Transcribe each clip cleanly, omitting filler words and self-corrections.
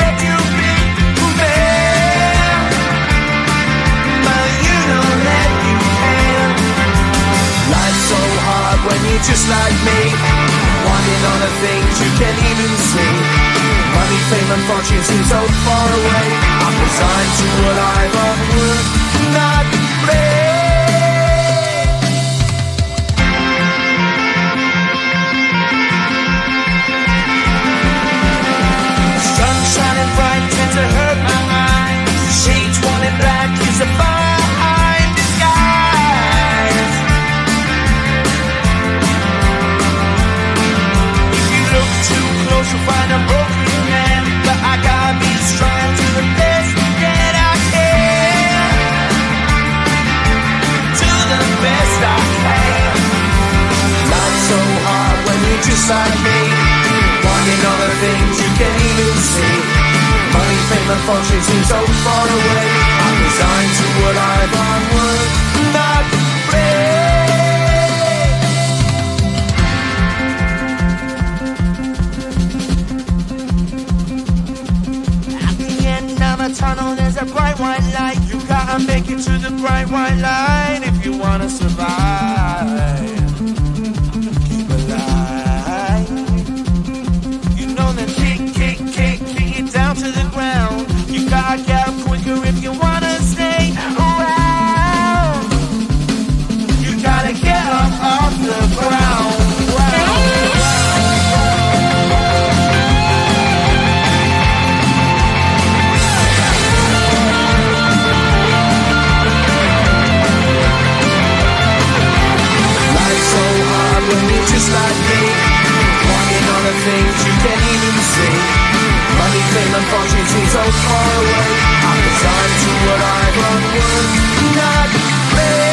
let you be man, but you don't let you can. Life's so hard when you're just like me, wanting all the things you can't even see. Money, fame and fortune seem so far away. I'm resigned to what I've unworked, not play. Sun shining bright tends to hurt my mind. Shades worn in black is a fine disguise. If you look too close you'll find a broken man, but I gotta be strong to the best that I can. To the best I can. Life's so hard when you're just like me, wanting all the things you can't even see. Money, fame and fortune seem so far away. I'm resigned to what I've unworked, not play. At the end of a tunnel there's a bright white light. You gotta make it to the bright white light if you wanna survive. Keep alive. You know that kick it down to the ground. You gotta get up quicker if you wanna stay around. You gotta get up off the ground. Life's so hard when you're just like me, wanting all the things you can't even see. Money, fame and fortune seem so far away. I'm resigned to what I've unworked, not play.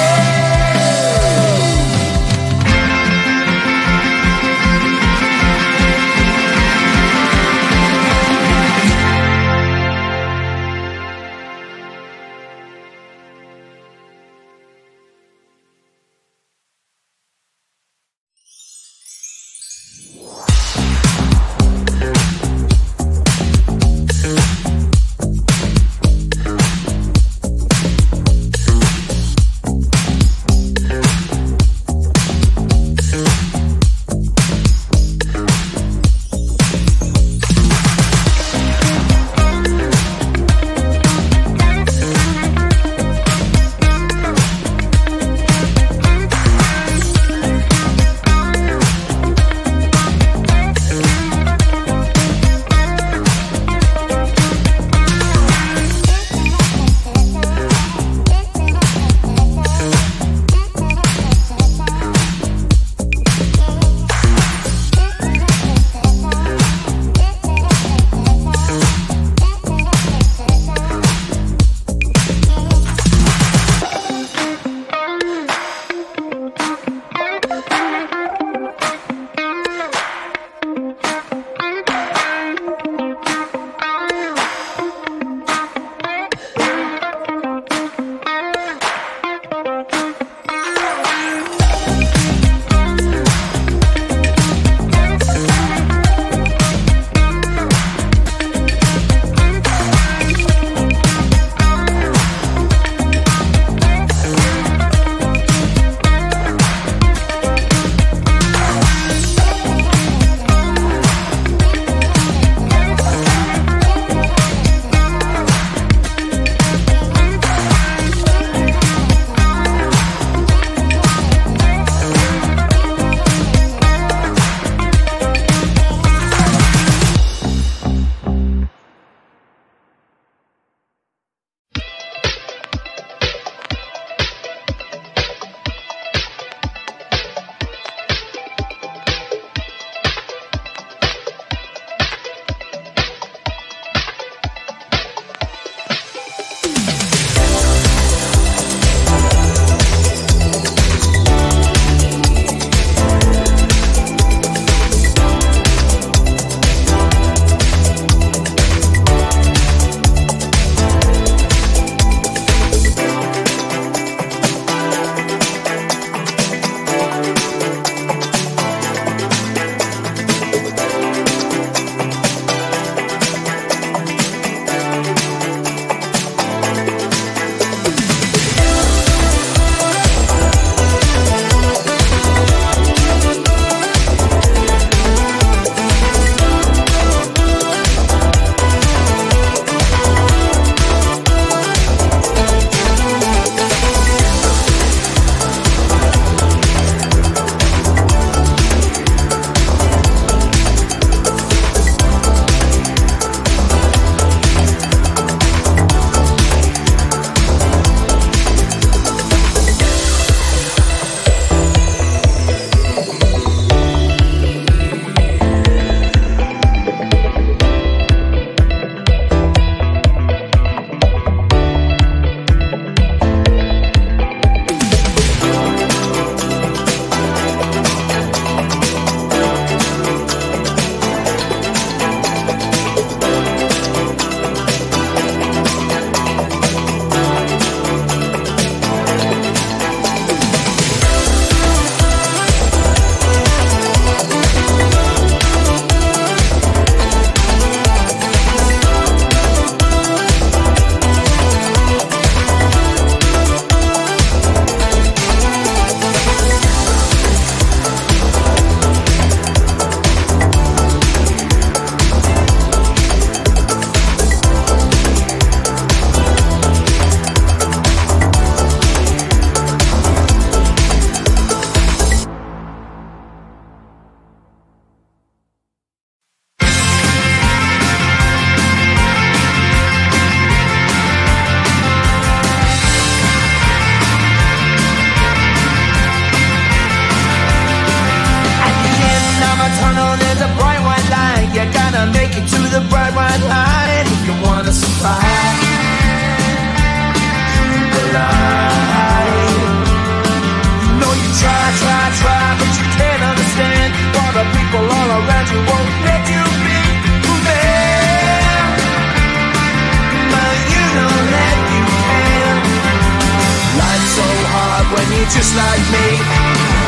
just like me,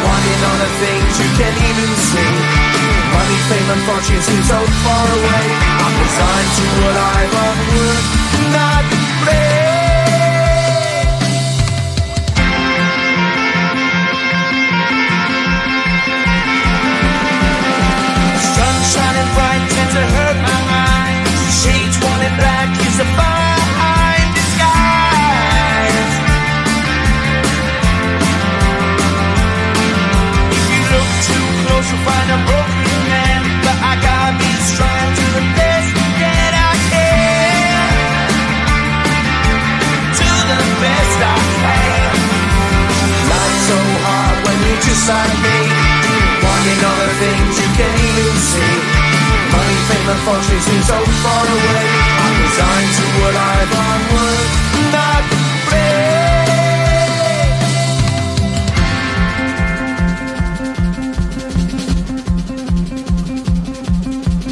wanting all the things you can't even see. Money, fame and fortune seem so far away. I'm resigned to what I've unworked, not play. Sun shining bright tends to hurt my mind. Shades worn in black is a fine disguise. If you look too close you'll find a broken man, but I gotta be strong to the best that I can. To the best I can. Life's so hard when you're just like me, wanting all the things you can't even see. Money, fame and fortune seem so far away. I'm resigned to what I've unworked, not play.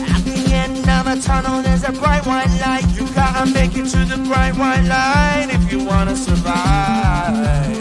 At the end of a tunnel there's a bright white light. You gotta make it to the bright white light if you wanna survive.